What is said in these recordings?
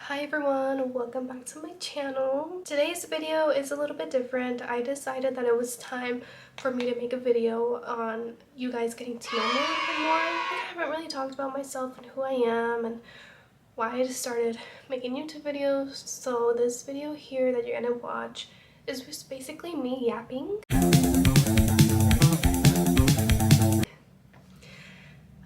Hi everyone, welcome back to my channel. Today's video is a little bit different. I decided that it was time for me to make a video on you guys getting to know me a little bit more. I haven't really talked about myself and who I am and why I just started making YouTube videos. So this video here that you're gonna watch is just basically me yapping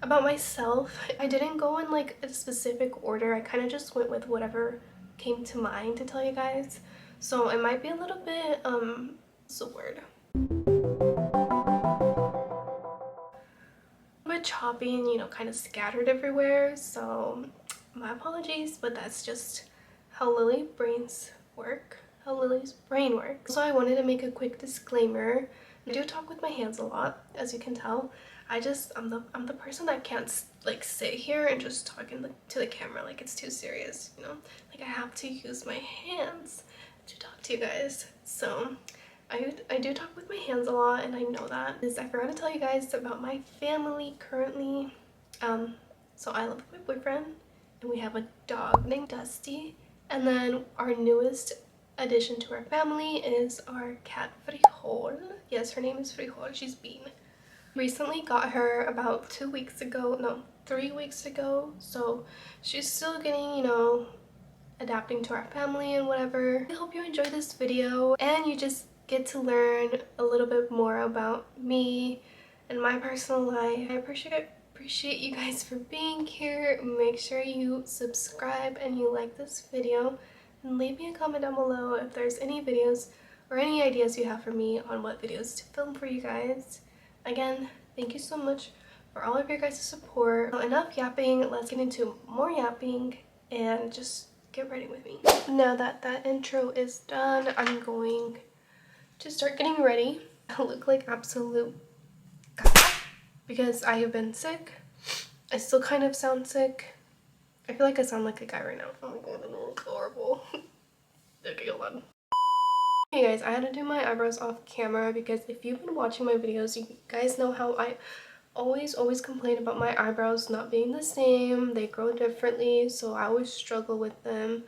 about myself. I didn't go in like a specific order. I kind of just went with whatever came to mind to tell you guys. So it might be a little bit what's the word? A bit choppy and, you know, kind of scattered everywhere. So my apologies, but that's just how Lily's brain works. So I wanted to make a quick disclaimer. I do talk with my hands a lot, as you can tell. I'm the person that can't like sit here and just talk to the camera like it's too serious, you know? Like I have to use my hands to talk to you guys. So I do talk with my hands a lot, and I know that. I forgot to tell you guys about my family currently. So I live with my boyfriend and we have a dog named Dusty, and then our newest addition to our family is our cat Frijol. Yes, her name is Frijol. She's Bean. Recently got her about 3 weeks ago, so she's still getting, you know, adapting to our family and whatever. I hope you enjoy this video and you just get to learn a little bit more about me and my personal life. I appreciate you guys for being here. Make sure you subscribe and you like this video, and leave me a comment down below if there's any videos or any ideas you have for me on what videos to film for you guys. Again, thank you so much for all of your guys' support. Well, enough yapping, let's get into more yapping and just get ready with me. Now that that intro is done, I'm going to start getting ready. I look like absolute gaga because I have been sick. I still kind of sound sick. I feel like I sound like a guy right now. Oh my god, that looks horrible. Okay, hold on. Hey guys, I had to do my eyebrows off camera because if you've been watching my videos, you guys know how I always complain about my eyebrows not being the same. They grow differently, so I always struggle with them.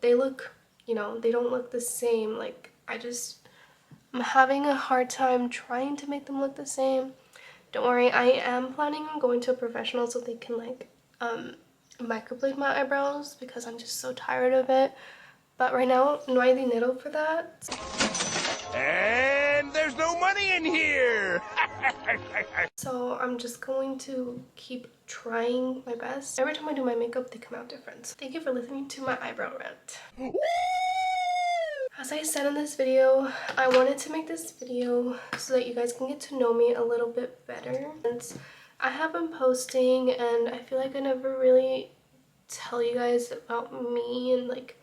They look, you know, they don't look the same. Like, I'm having a hard time trying to make them look the same. Don't worry, I am planning on going to a professional so they can like microblade my eyebrows because I'm just so tired of it. But right now, no hay dinero for that. And there's no money in here! So I'm just going to keep trying my best. Every time I do my makeup, they come out different. So thank you for listening to my eyebrow rant. As I said in this video, I wanted to make this video so that you guys can get to know me a little bit better. And I have been posting, and I feel like I never really tell you guys about me and like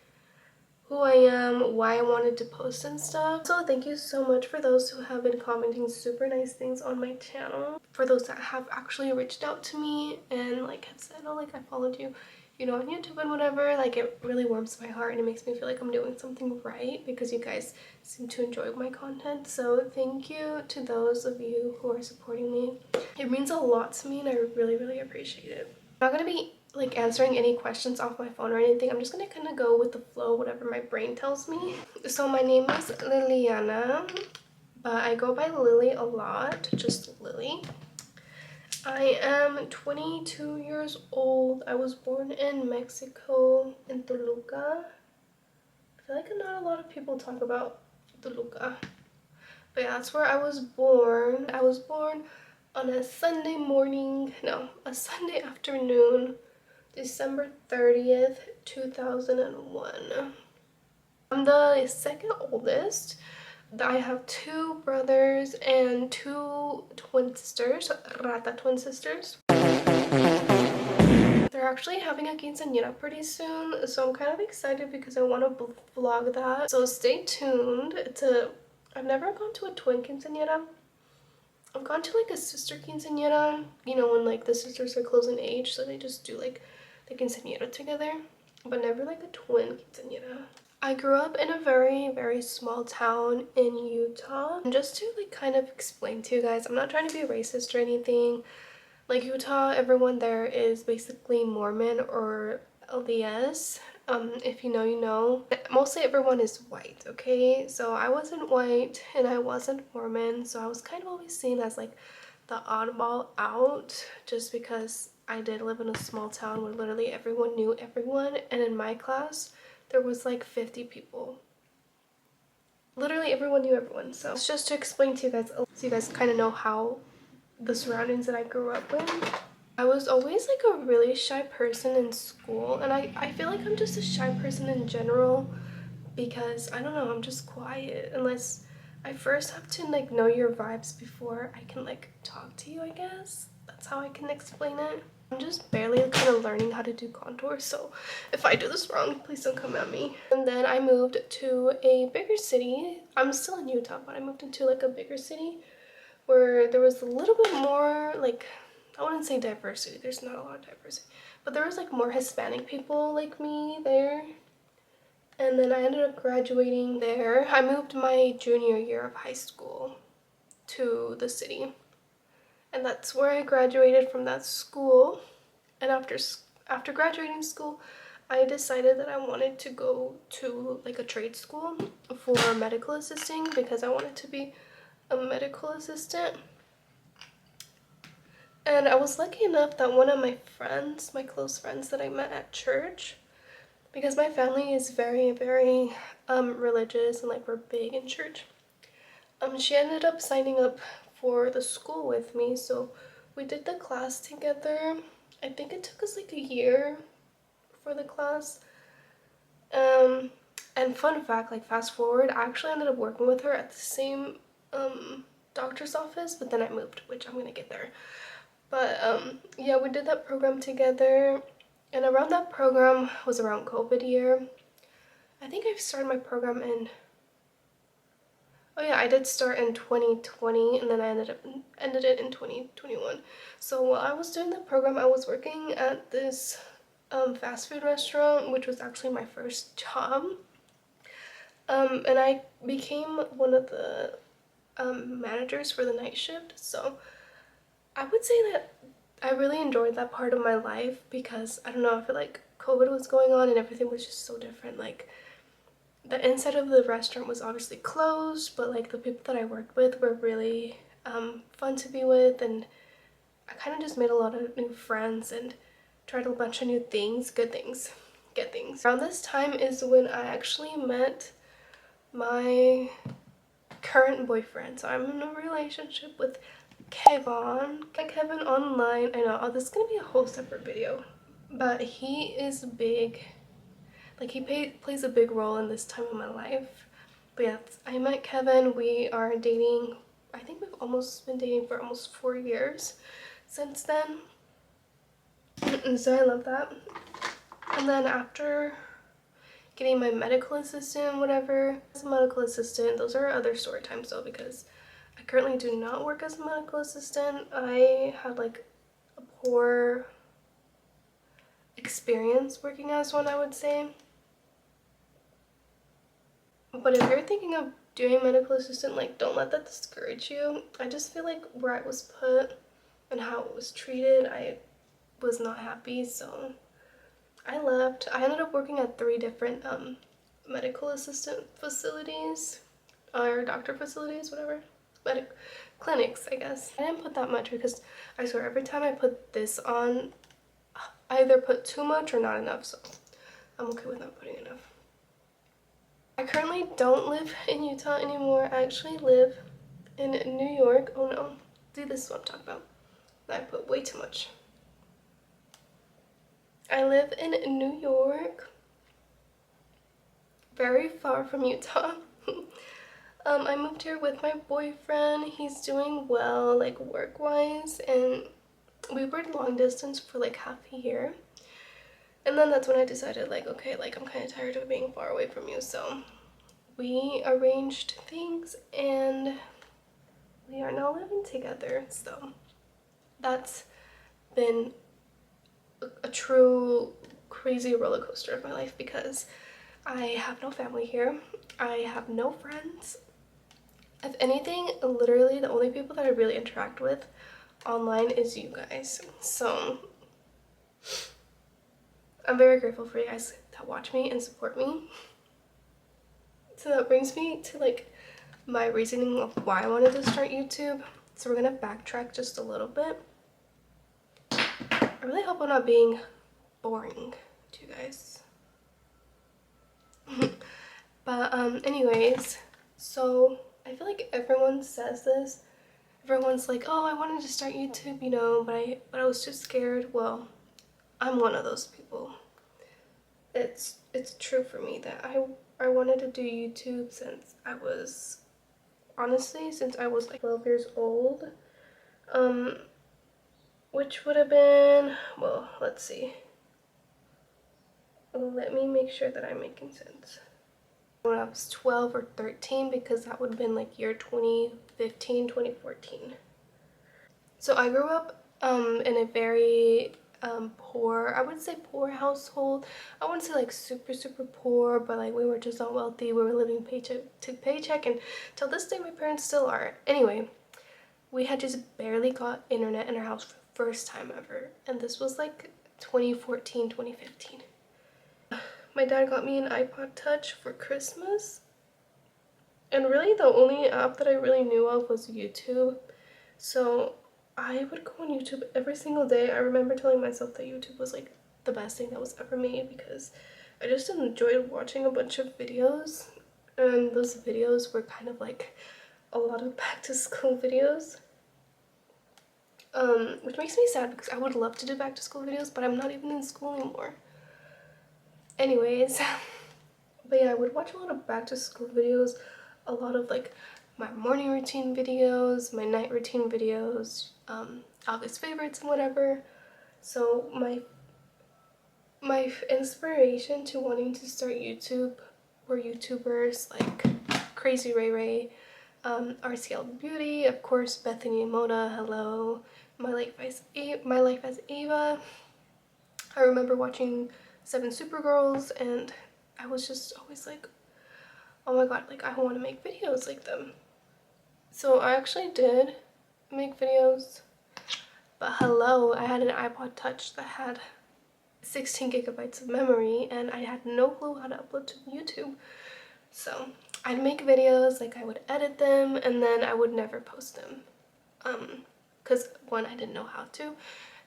who I am, why I wanted to post and stuff. So thank you so much for those who have been commenting super nice things on my channel. For those that have actually reached out to me and like have said, oh, like I followed you, you know, on YouTube and whatever. Like, it really warms my heart and it makes me feel like I'm doing something right because you guys seem to enjoy my content. So thank you to those of you who are supporting me. It means a lot to me and I really appreciate it. I'm not gonna be like answering any questions off my phone or anything. I'm just gonna kind of go with the flow, whatever my brain tells me. So my name is Liliana, but I go by Lily a lot, just Lily. I am 22 years old. I was born in Mexico, in Toluca. I feel like not a lot of people talk about Toluca, but yeah, that's where I was born. I was born on a Sunday afternoon, December 30th, 2001. I'm the second oldest. I have 2 brothers and 2 twin sisters, Rata twin sisters. They're actually having a quinceañera pretty soon, so I'm kind of excited because I want to vlog that. So stay tuned. I've never gone to a twin quinceañera. I've gone to like a sister quinceañera, you know, when like the sisters are close in age, so they just do like the quinceañera together, but never like a twin quinceañera. I grew up in a very small town in Utah. And just to like kind of explain to you guys, I'm not trying to be racist or anything. Like, Utah, everyone there is basically Mormon or LDS. If you know, you know. Mostly everyone is white, okay? So I wasn't white and I wasn't Mormon, so I was kind of always seen as like the oddball out, just because I did live in a small town where literally everyone knew everyone, and in my class there was like 50 people. Literally everyone knew everyone. So it's just to explain to you guys, so you guys kind of know how the surroundings that I grew up in. I was always like a really shy person in school, and I feel like I'm just a shy person in general, because I don't know, I'm just quiet unless I first have to like know your vibes before I can like talk to you, I guess. That's how I can explain it. I'm just barely kind of learning how to do contour, so if I do this wrong, please don't come at me. And then I moved to a bigger city. I'm still in Utah, but I moved into like a bigger city where there was a little bit more like, I wouldn't say diversity, there's not a lot of diversity, but there was like more Hispanic people like me there. And then I ended up graduating there. I moved my junior year of high school to the city, and that's where I graduated from that school. And after graduating school, I decided that I wanted to go to like a trade school for medical assisting, because I wanted to be a medical assistant. And I was lucky enough that one of my friends, my close friends that I met at church, because my family is very, very religious, and like we're big in church, she ended up signing up for the school with me. So we did the class together. I think it took us like a year for the class. And fun fact, like fast forward, I actually ended up working with her at the same doctor's office, but then I moved, which I'm gonna get there. But yeah, we did that program together, and around that program was around COVID year. I think I started my program in, oh yeah, I did start in 2020, and then I ended it in 2021. So while I was doing the program, I was working at this fast food restaurant, which was actually my first job. And I became one of the managers for the night shift. So I would say that I really enjoyed that part of my life, because I don't know, I feel like COVID was going on and everything was just so different. Like the inside of the restaurant was obviously closed, but like the people that I worked with were really fun to be with, and I kind of just made a lot of new friends and tried a bunch of new things, good things. Around this time is when I actually met my current boyfriend. So I'm in a relationship with Kevin. Kevin online. I know, oh, this is gonna be a whole separate video, but he is big. Like he plays a big role in this time of my life. But yeah, I met Kevin. We are dating. I think we've almost been dating for almost 4 years since then. And so I love that. And then after getting my medical assistant, whatever, as a medical assistant, those are other story times though, because I currently do not work as a medical assistant. I had like a poor experience working as one, I would say. But if you're thinking of doing medical assistant, like don't let that discourage you. I just feel like where I was put and how it was treated, I was not happy, so I left. I ended up working at 3 different medical assistant facilities, or doctor facilities, whatever. Clinics, I guess. I didn't put that much because I swear every time I put this on, I either put too much or not enough, so I'm okay with not putting enough. I currently don't live in Utah anymore. I actually live in New York. Oh no, see, this is what I'm talking about. I put way too much. I live in New York, very far from Utah. I moved here with my boyfriend. He's doing well, like work-wise, and we were long distance for like half a year. And then that's when I decided, like, okay, like I'm kind of tired of being far away from you, so we arranged things and we are now living together. So that's been a true crazy roller coaster of my life, because I have no family here. I have no friends. If anything, literally the only people that I really interact with online is you guys. So I'm very grateful for you guys that watch me and support me. So that brings me to like my reasoning of why I wanted to start YouTube. So we're gonna backtrack just a little bit. I really hope I'm not being boring to you guys. But anyways, so I feel like everyone says this. Everyone's like, oh, I wanted to start YouTube, you know, but I was too scared. Well, I'm one of those people. It's true for me that I wanted to do YouTube since I was, honestly, since I was like 12 years old. Which would have been, well, let's see. Let me make sure that I'm making sense. When I was 12 or 13, because that would have been like year 2015, 2014. So I grew up in a very poor, I would say poor household. I wouldn't say like super super poor, but like we were just not wealthy. We were living paycheck to paycheck, and till this day my parents still are. Anyway, we had just barely got internet in our house for the first time ever, and this was like 2014, 2015. My dad got me an iPod Touch for Christmas, and really the only app that I really knew of was YouTube. So I would go on YouTube every single day. I remember telling myself that YouTube was like the best thing that was ever made, because I just enjoyed watching a bunch of videos, and those videos were kind of like a lot of back to school videos. Which makes me sad because I would love to do back to school videos, but I'm not even in school anymore. Anyways, but yeah, I would watch a lot of back to school videos, a lot of like my morning routine videos, my night routine videos, August favorites and whatever. So my inspiration to wanting to start YouTube were YouTubers like Crazy Ray Ray, RCL Beauty, of course, Bethany and Mona, hello, My Life as Ava. I remember watching 7 Supergirls, and I was just always like, oh my god, like I want to make videos like them. So I actually did make videos, but hello, I had an iPod Touch that had 16 gigabytes of memory, and I had no clue how to upload to YouTube. So I'd make videos, like I would edit them, and then I would never post them. Because one, I didn't know how to,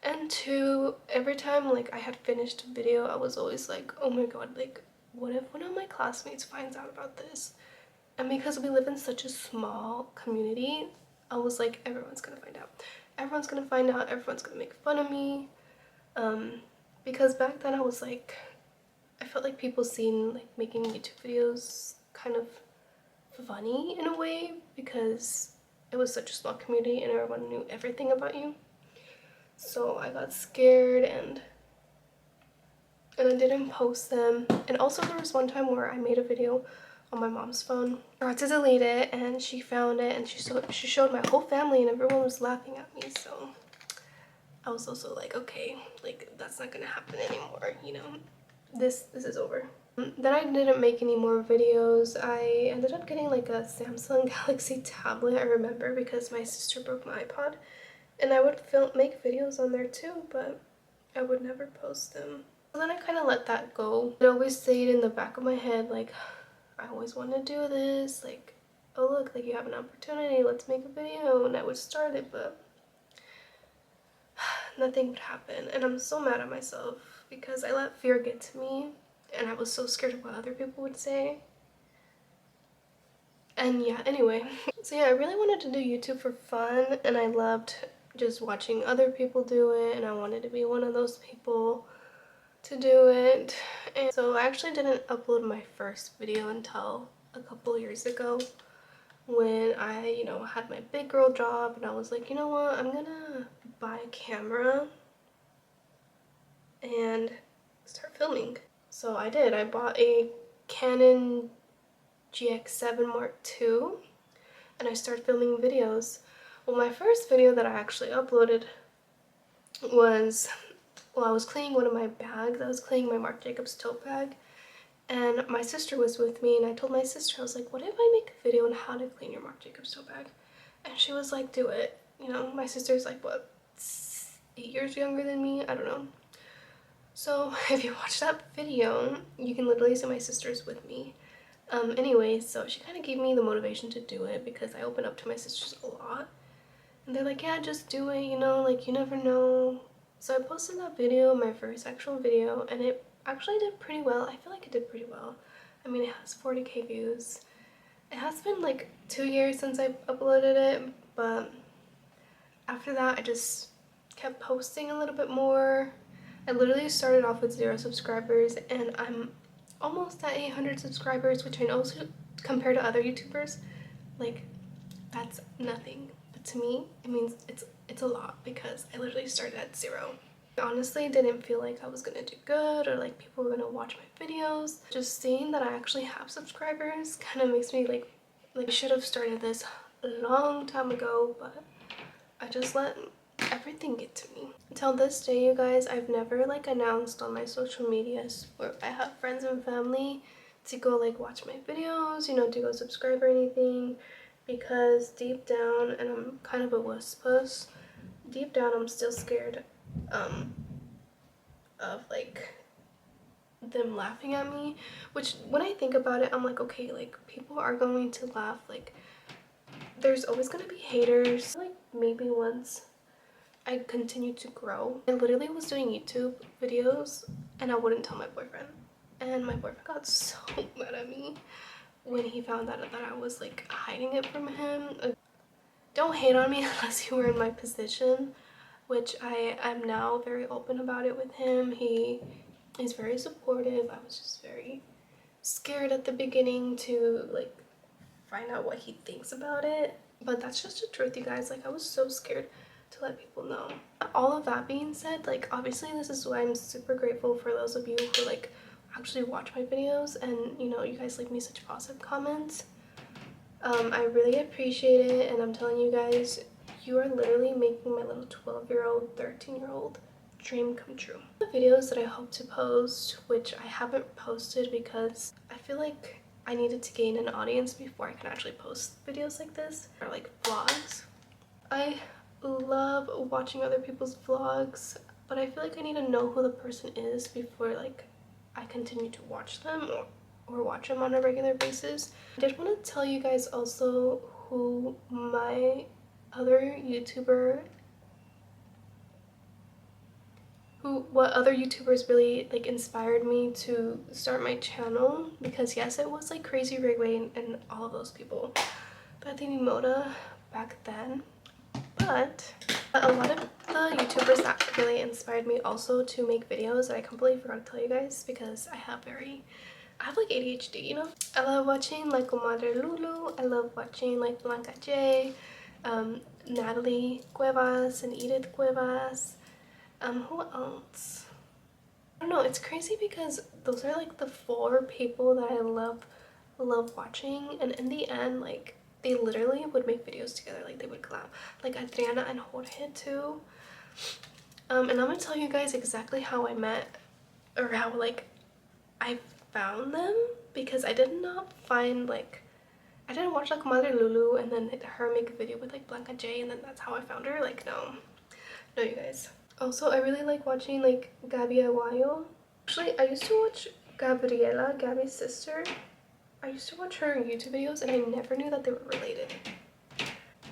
and two, every time like I had finished a video, I was always like, oh my god, like what if one of my classmates finds out about this? And because we live in such a small community, I was like, everyone's gonna find out. Everyone's gonna find out, everyone's gonna make fun of me. Because back then I was like, I felt like people seen like making YouTube videos kind of funny in a way, because it was such a small community and everyone knew everything about you. So I got scared, and I didn't post them. And also there was one time where I made a video on my mom's phone. I forgot to delete it, and she found it, and she showed my whole family, and everyone was laughing at me. So I was also like, okay, like that's not gonna happen anymore, you know, this is over. Then I didn't make any more videos. I ended up getting like a Samsung Galaxy tablet, I remember, because my sister broke my iPod, and I would make videos on there too, but I would never post them. So then I kind of let that go. It always stayed in the back of my head, like I always want to do this, like, oh look, like you have an opportunity, let's make a video, and I would start it, but nothing would happen. And I'm so mad at myself because I let fear get to me, and I was so scared of what other people would say. And yeah, anyway. So yeah, I really wanted to do YouTube for fun, and I loved just watching other people do it, and I wanted to be one of those people to do it. And so I actually didn't upload my first video until a couple years ago, when I, you know, had my big girl job, and I was like, you know what, I'm gonna buy a camera and start filming. So I did. I bought a Canon GX7 Mark II, and I started filming videos. Well, my first video that I actually uploaded was, well, I was cleaning one of my bags. I was cleaning my Marc Jacobs tote bag, and my sister was with me, and I told my sister, I was like, what if I make a video on how to clean your Marc Jacobs tote bag? And she was like, do it. You know, my sister's like, what, 8 years younger than me? I don't know. So if you watch that video, you can literally see my sisters with me. Anyway, so she kind of gave me the motivation to do it because I open up to my sisters a lot. And they're like, yeah, just do it, you know, like you never know. So I posted that video, my first actual video, and it actually did pretty well. I feel like it did pretty well. I mean, it has 40k views. It has been like 2 years since I uploaded it, but after that I just kept posting a little bit more. I literally started off with 0 subscribers and I'm almost at 800 subscribers, which I know compared to other YouTubers, like that's nothing. But to me, it means it's a lot because I literally started at 0. I honestly didn't feel like I was gonna do good or like people were gonna watch my videos. Just seeing that I actually have subscribers kind of makes me like I should have started this a long time ago, but I just let everything get to me. Until this day, you guys, I've never like announced on my social medias where I have friends and family to go like watch my videos, you know, to go subscribe or anything, because deep down, and I'm kind of a wuss puss, deep down I'm still scared of like them laughing at me, which when I think about it, I'm like, okay, like people are going to laugh, like there's always gonna be haters. Like maybe once I continued to grow, I literally was doing YouTube videos and I wouldn't tell my boyfriend, and my boyfriend got so mad at me when he found out that I was like hiding it from him. Don't hate on me unless you were in my position, which I'm now very open about it with him. He's very supportive. I was just very scared at the beginning to like find out what he thinks about it, but that's just the truth, you guys. Like I was so scared to let people know. All of that being said, like obviously this is why I'm super grateful for those of you who like actually watch my videos and you know you guys leave me such positive comments. I really appreciate it, and I'm telling you guys, you are literally making my little 12-year-old 13-year-old dream come true. The videos that I hope to post, which I haven't posted because I feel like I needed to gain an audience before I can actually post videos like this, or like vlogs. I love watching other people's vlogs, but I feel like I need to know who the person is before like I continue to watch them or watch them on a regular basis. I did want to tell you guys also who my other YouTuber, what other YouTubers really like inspired me to start my channel, because yes, it was like Crazy Rigway and all of those people, Bethany Moda back then. But a lot of the YouTubers that really inspired me also to make videos that I completely forgot to tell you guys because I have like ADHD, you know? I love watching like Comadre Lulu, I love watching like Blanca J, Natalie Cuevas and Edith Cuevas. Who else? I don't know, it's crazy because those are like the 4 people that I love watching, and in the end, like they literally would make videos together, like they would collab, like Adriana and Jorge too. And I'm gonna tell you guys exactly how I met, or how like I found them, because I did not find like, I didn't watch like Mother Lulu and then her make a video with like Blanca J and then that's how I found her. Like no you guys. Also, I really like watching like Gabby Aguayo. Actually, I used to watch Gabriela, Gabby's sister. I used to watch her YouTube videos and I never knew that they were related.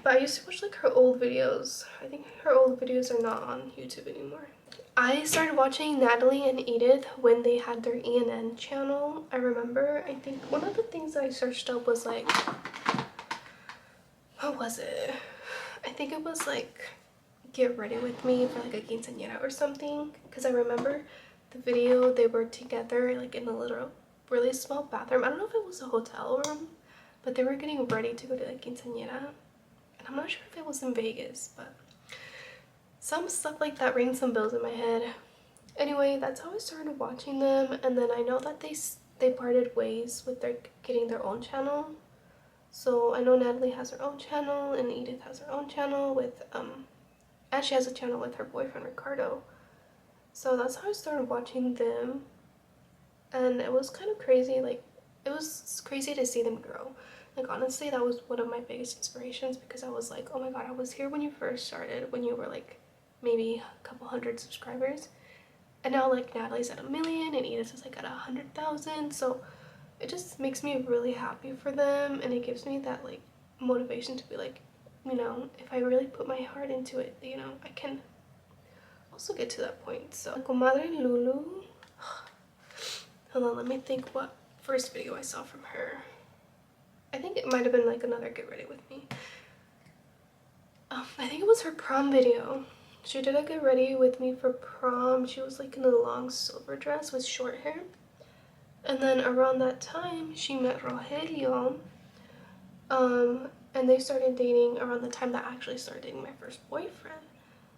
But I used to watch like her old videos. I think her old videos are not on YouTube anymore. I started watching Natalie and Edith when they had their ENN channel. I remember, I think one of the things that I searched up was like, what was it? I think it was like get ready with me for like a quinceañera or something, because I remember the video they were together like in a little really small bathroom. I don't know if it was a hotel room, but they were getting ready to go to the quinceañera, and I'm not sure if it was in Vegas, but some stuff like that rings some bells in my head. Anyway, that's how I started watching them, and then I know that they parted ways with their getting their own channel. So I know Natalie has her own channel and Edith has her own channel with and she has a channel with her boyfriend Ricardo. So that's how I started watching them, and it was kind of crazy. Like it was crazy to see them grow. Like honestly, that was one of my biggest inspirations, because I was like, oh my god, I was here when you first started, when you were like maybe a couple hundred subscribers, And now like Natalie's at 1 million and Edith is like at 100,000. So it just makes me really happy for them, and it gives me that like motivation to be like, you know, if I really put my heart into it, you know, I can also get to that point. So Comadre Lulu, hold on, let me think what first video I saw from her. I think it might have been like another get ready with me. I think it was her prom video. She did a get ready with me for prom. She was like in a long silver dress with short hair. And then around that time, she met Rogelio. And they started dating around the time that I actually started dating my first boyfriend.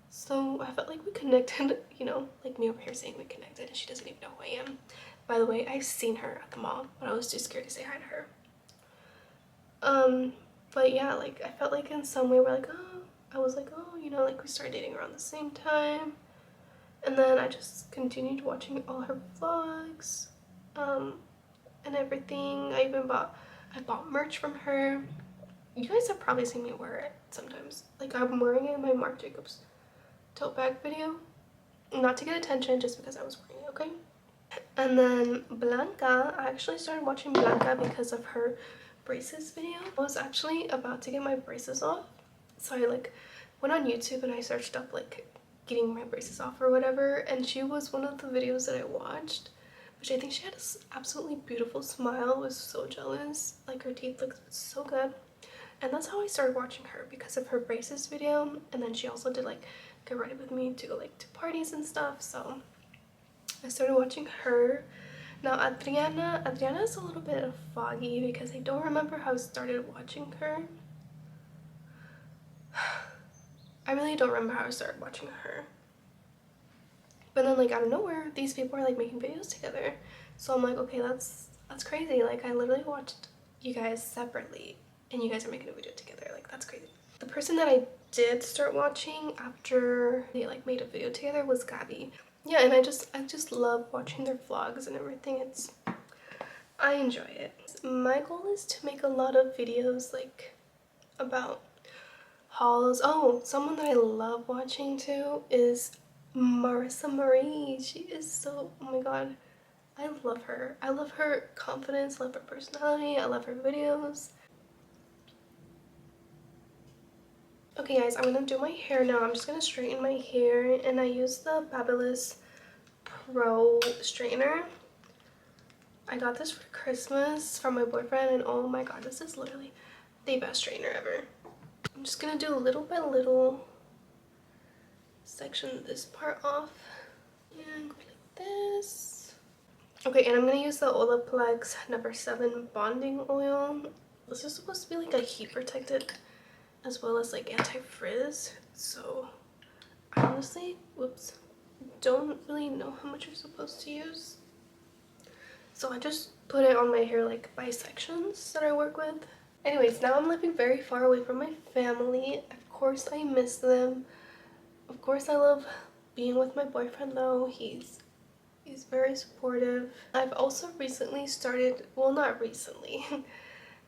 So I felt like we connected, you know, like me over here saying we connected, and she doesn't even know who I am. By the way, I've seen her at the mall, but I was too scared to say hi to her. But yeah, like I felt like in some way we're like, I was like, oh, you know, like we started dating around the same time. And then I just continued watching all her vlogs, and everything. I bought merch from her. You guys have probably seen me wear it sometimes. Like I'm wearing it in my Marc Jacobs tote bag video. Not to get attention, just because I was wearing it, okay? And then Blanca, I actually started watching Blanca because of her braces video. I was actually about to get my braces off. So I like went on YouTube and I searched up like getting my braces off or whatever. And she was one of the videos that I watched. Which I think she had an absolutely beautiful smile. I was so jealous. Like her teeth looked so good. And that's how I started watching her, because of her braces video. And then she also did like get ready with me to go like to parties and stuff. So I started watching her. Now Adriana is a little bit foggy because I don't remember how I started watching her. I really don't remember how I started watching her. But then like out of nowhere, these people are like making videos together. So I'm like, okay, that's crazy. Like I literally watched you guys separately and you guys are making a video together. Like that's crazy. The person that I did start watching after they like made a video together was Gabby. Yeah, and I just love watching their vlogs and everything. I enjoy it. My goal is to make a lot of videos like about hauls. Oh, someone that I love watching too is Marissa Marie. She is so, oh my god, I love her. I love her confidence, I love her personality, I love her videos. Okay guys, I'm gonna do my hair now. I'm just gonna straighten my hair, and I use the Fabulous Pro straightener. I got this for Christmas from my boyfriend, and oh my god, this is literally the best straightener ever. I'm just gonna do little by little, section this part off and go like this. Okay, and I'm gonna use the Olaplex #7 bonding oil. This is supposed to be like a heat protected as well as like anti-frizz, so I honestly, whoops, don't really know how much you're supposed to use. So I just put it on my hair like by sections that I work with. Anyways, now I'm living very far away from my family. Of course I miss them. Of course I love being with my boyfriend though. He's very supportive. I've also recently started, well not recently,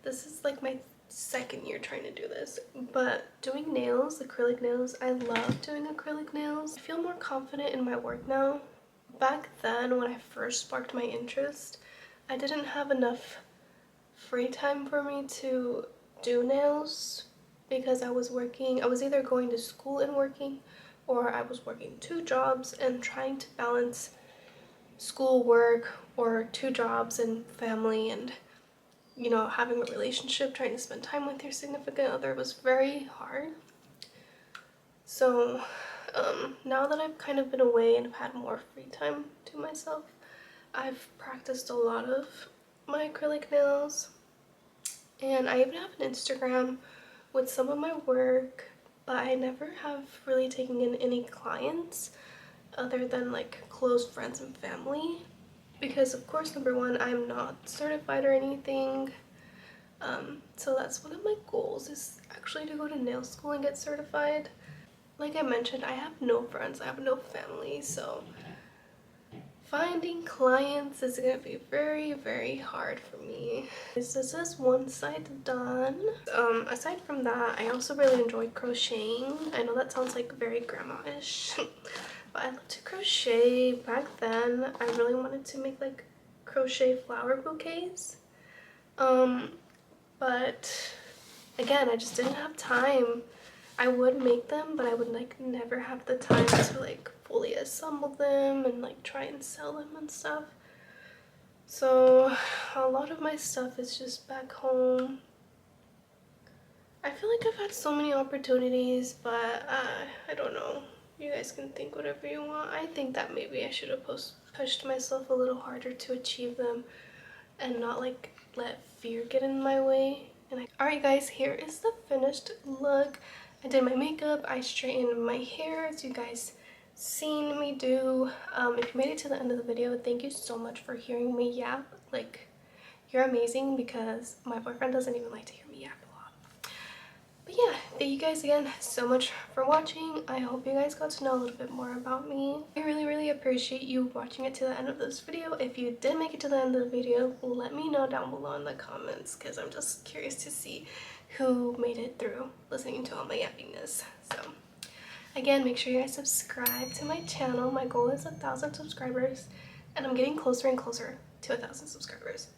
this is like my second year trying to do this, but doing nails, acrylic nails. I love doing acrylic nails. I feel more confident in my work now. Back then when I first sparked my interest, I didn't have enough free time for me to do nails because I was working. I was either going to school and working, or I was working 2 jobs and trying to balance school, work, or 2 jobs and family, and you know, having a relationship, trying to spend time with your significant other was very hard. So now that I've kind of been away and have had more free time to myself, I've practiced a lot of my acrylic nails, and I even have an Instagram with some of my work, but I never have really taken in any clients other than like close friends and family, because of course, number one, I'm not certified or anything. So that's one of my goals, is actually to go to nail school and get certified. Like I mentioned, I have no friends, I have no family, so finding clients is gonna be very, very hard for me. This is one side done. Aside from that, I also really enjoyed crocheting. I know that sounds like very grandma-ish, But I love to crochet. Back then, I really wanted to make like crochet flower bouquets. But again, I just didn't have time. I would make them, but I would like never have the time to like fully assemble them and like try and sell them and stuff. So a lot of my stuff is just back home. I feel like I've had so many opportunities, but I don't know. You guys can think whatever you want. I think that maybe I should have pushed myself a little harder to achieve them and not like let fear get in my way. Alright guys, here is the finished look. I did my makeup, I straightened my hair as you guys seen me do. If you made it to the end of the video, thank you so much for hearing me yap. Like, you're amazing because my boyfriend doesn't even like to hear me yap a lot. But yeah, thank you guys again so much for watching. I hope you guys got to know a little bit more about me. I really appreciate you watching it to the end of this video. If you did make it to the end of the video, let me know down below in the comments because I'm just curious to see who made it through listening to all my yappiness. So again, make sure you guys subscribe to my channel. My goal is 1,000 subscribers and I'm getting closer and closer to 1,000 subscribers.